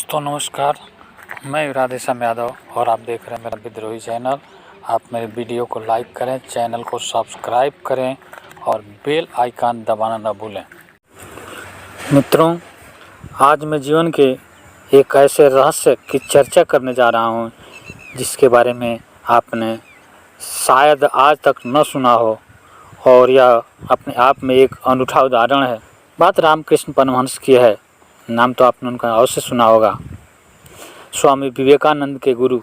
दोस्तों नमस्कार, मैं राधेश्याम यादव और आप देख रहे हैं मेरा विद्रोही चैनल। आप मेरे वीडियो को लाइक करें, चैनल को सब्सक्राइब करें और बेल आइकन दबाना न भूलें। मित्रों, आज मैं जीवन के एक ऐसे रहस्य की चर्चा करने जा रहा हूं जिसके बारे में आपने शायद आज तक न सुना हो और यह अपने आप में एक अनूठा उदाहरण है। बात रामकृष्ण परमहंस की है। नाम तो आपने उनका अवश्य सुना होगा। स्वामी विवेकानंद के गुरु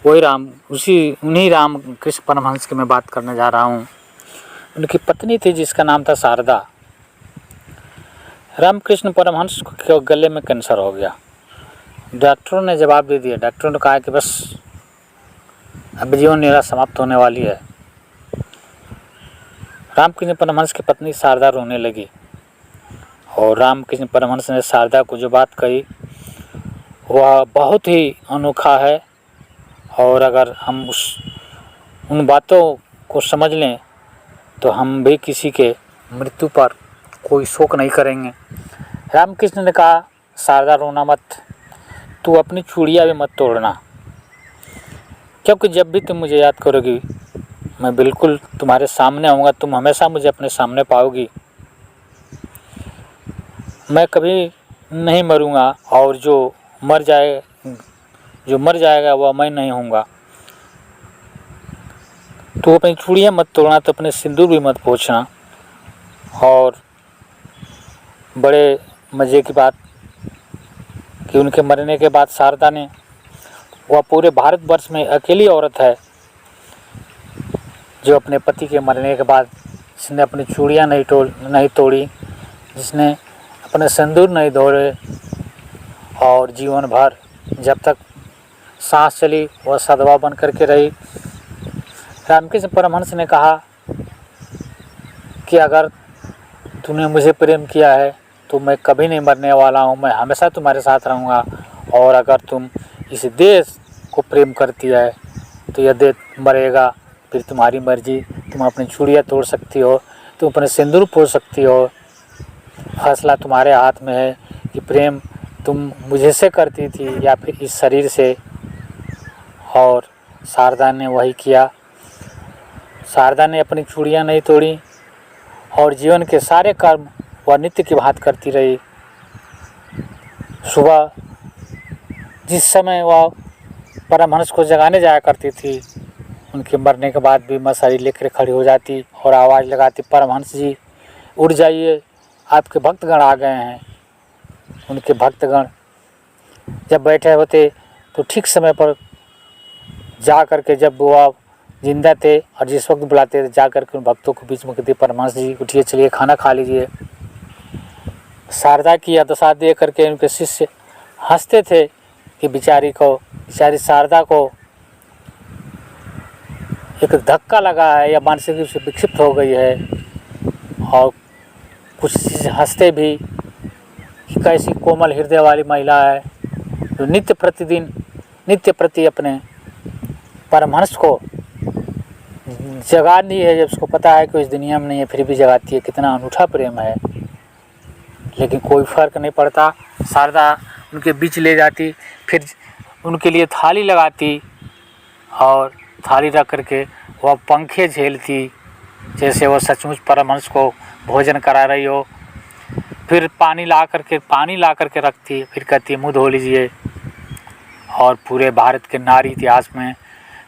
उन्हीं रामकृष्ण परमहंस की मैं बात करने जा रहा हूँ। उनकी पत्नी थी जिसका नाम था शारदा। रामकृष्ण परमहंस के गले में कैंसर हो गया। डॉक्टरों ने जवाब दे दिया। डॉक्टरों ने कहा कि बस अब जीवन लीला समाप्त होने वाली है। रामकृष्ण परमहंस की पत्नी शारदा रोने लगी और रामकृष्ण परमहंस ने शारदा को जो बात कही वह बहुत ही अनोखा है। और अगर हम उन बातों को समझ लें तो हम भी किसी के मृत्यु पर कोई शोक नहीं करेंगे। रामकृष्ण ने कहा, शारदा रोना मत, तू अपनी चूड़ियाँ भी मत तोड़ना, क्योंकि जब भी तुम मुझे याद करोगी मैं बिल्कुल तुम्हारे सामने आऊँगा। तुम हमेशा मुझे अपने सामने पाओगी। मैं कभी नहीं मरूंगा और जो मर जाएगा वह मैं नहीं होऊंगा। तो अपनी चूड़ियाँ मत तोड़ना, तो अपने सिंदूर भी मत पोंछना। और बड़े मज़े की बात कि उनके मरने के बाद शारदा ने, वह पूरे भारतवर्ष में अकेली औरत है जो अपने पति के मरने के बाद जिसने अपनी चूड़ियाँ नहीं तोड़ी, जिसने अपने सिंदूर नहीं धोए और जीवन भर जब तक सांस चली वह सधवा बन करके रही। रामकृष्ण परमहंस ने कहा कि अगर तूने मुझे प्रेम किया है तो मैं कभी नहीं मरने वाला हूँ, मैं हमेशा तुम्हारे साथ रहूँगा। और अगर तुम इस देश को प्रेम करती है तो यह देश मरेगा, फिर तुम्हारी मर्जी। तुम अपनी चूड़ियाँ तोड़ सकती हो, तुम अपने सिंदूर पोंछ सकती हो। फैसला तुम्हारे हाथ में है कि प्रेम तुम मुझे से करती थी या फिर इस शरीर से। और शारदा ने वही किया। शारदा ने अपनी चूड़ियाँ नहीं तोड़ी और जीवन के सारे कर्म वह नित्य की भांति करती रही। सुबह जिस समय वह परमहंस को जगाने जाया करती थी, उनके मरने के बाद भी मशाली लेकर खड़ी हो जाती और आवाज़ लगाती, परमहंस जी उठ जाइए, आपके भक्तगण आ गए हैं। उनके भक्तगण जब बैठे होते तो ठीक समय पर जा करके, जब वो जिंदा थे और जिस वक्त बुलाते थे, जा करके उन भक्तों को बीच में कहते, परमहंस जी उठिए, चलिए खाना खा लीजिए। शारदा की यह दशा देख करके उनके शिष्य हंसते थे कि बेचारी शारदा को एक धक्का लगा है या मानसिक रूप से विक्षिप्त हो गई है। और कुछ हंसते भी कि कैसी कोमल हृदय वाली महिला है जो नित्य प्रति अपने परमहंस को जगाती है, जब उसको पता है कि इस दुनिया में नहीं है फिर भी जगाती है। कितना अनूठा प्रेम है। लेकिन कोई फ़र्क नहीं पड़ता। शारदा उनके बीच ले जाती, फिर उनके लिए थाली लगाती और थाली रख करके वह पंखे झेलती जैसे वह सचमुच परमहंस को भोजन करा रही हो। फिर पानी ला करके रखती, फिर कहती मुँह धो लीजिए। और पूरे भारत के नारी इतिहास में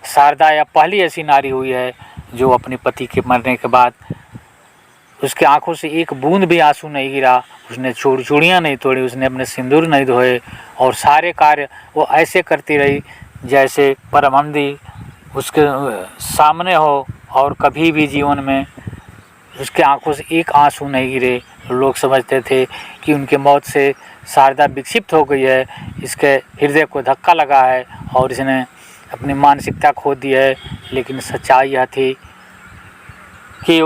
शारदा यह पहली ऐसी नारी हुई है जो अपने पति के मरने के बाद उसके आंखों से एक बूंद भी आंसू नहीं गिरा। उसने चूड़ियाँ नहीं तोड़ी, उसने अपने सिंदूर नहीं धोए और सारे कार्य वो ऐसे करती रही जैसे परमहंस उसके सामने हो और कभी भी जीवन में उसके आंखों से एक आंसू नहीं गिरे। लोग समझते थे कि उनके मौत से शारदा विक्षिप्त हो गई है, इसके हृदय को धक्का लगा है और इसने अपनी मानसिकता खो दी है। लेकिन सच्चाई यह थी कि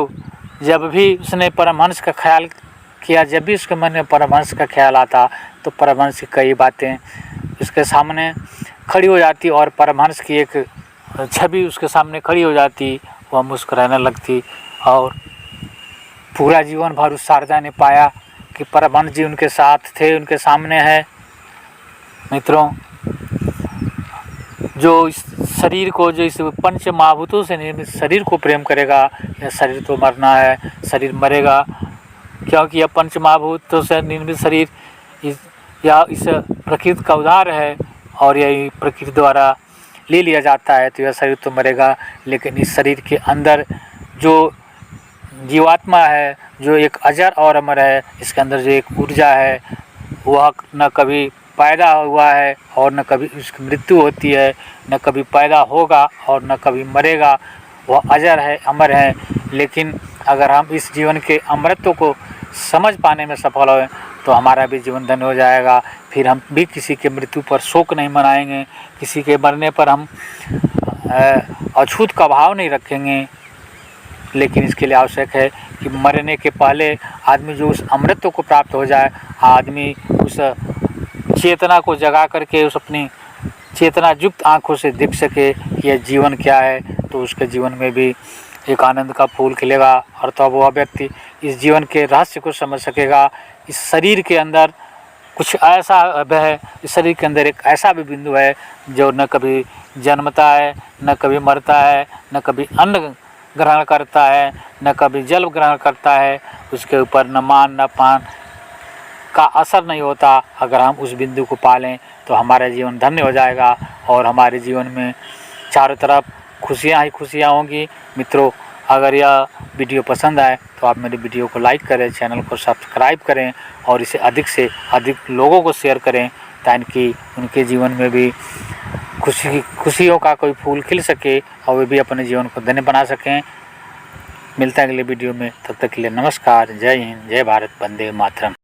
जब भी उसने परमहंस का ख्याल किया, जब भी उसके मन में परमहंस का ख्याल आता तो परमहंस की कई बातें उसके सामने खड़ी हो जाती और परमहंस की एक छवि उसके सामने खड़ी हो जाती। वह मुस्कुराने लगती और पूरा जीवन भर उस शारदा ने पाया कि परमहंस जी उनके साथ थे, उनके सामने है। मित्रों, जो इस शरीर को, जो इस पंच महाभूतों से निर्मित शरीर को प्रेम करेगा, यह शरीर तो मरना है, शरीर मरेगा, क्योंकि यह पंच महाभूतों से निर्मित शरीर इस प्रकृति का उधार है और यही प्रकृति द्वारा ले लिया जाता है, तो यह शरीर तो मरेगा। लेकिन इस शरीर के अंदर जो जीवात्मा है, जो एक अजर और अमर है, इसके अंदर जो एक ऊर्जा है, वह न कभी पैदा हुआ है और न कभी उसकी मृत्यु होती है, न कभी पैदा होगा और न कभी मरेगा। वह अजर है, अमर है। लेकिन अगर हम इस जीवन के अमरत्व को समझ पाने में सफल हों तो हमारा भी जीवन धन्य हो जाएगा। फिर हम भी किसी के मृत्यु पर शोक नहीं मनाएंगे, किसी के मरने पर हम अछूत का भाव नहीं रखेंगे। लेकिन इसके लिए आवश्यक है कि मरने के पहले आदमी जो उस अमृतत्व को प्राप्त हो जाए, आदमी उस चेतना को जगा करके उस अपनी चेतना युक्त आँखों से देख सके कि यह जीवन क्या है, तो उसके जीवन में भी एक आनंद का फूल खिलेगा और तब वह व्यक्ति इस जीवन के रहस्य को समझ सकेगा। इस शरीर के अंदर कुछ ऐसा है, इस शरीर के अंदर एक ऐसा भी बिंदु है जो न कभी जन्मता है, न कभी मरता है, न कभी अन्न ग्रहण करता है, न कभी जल ग्रहण करता है, उसके ऊपर न मान न पान का असर नहीं होता। अगर हम उस बिंदु को पालें तो हमारा जीवन धन्य हो जाएगा और हमारे जीवन में चारों तरफ खुशियाँ ही खुशियाँ होंगी। मित्रों, अगर यह वीडियो पसंद आए तो आप मेरे वीडियो को लाइक करें, चैनल को सब्सक्राइब करें और इसे अधिक से अधिक लोगों को शेयर करें, ताकि उनके जीवन में भी खुशियों का कोई फूल खिल सके और वे भी अपने जीवन को धन्य बना सकें। मिलता है अगले वीडियो में, तब तक के लिए नमस्कार, जय हिंद, जय भारत, वंदे मातरम।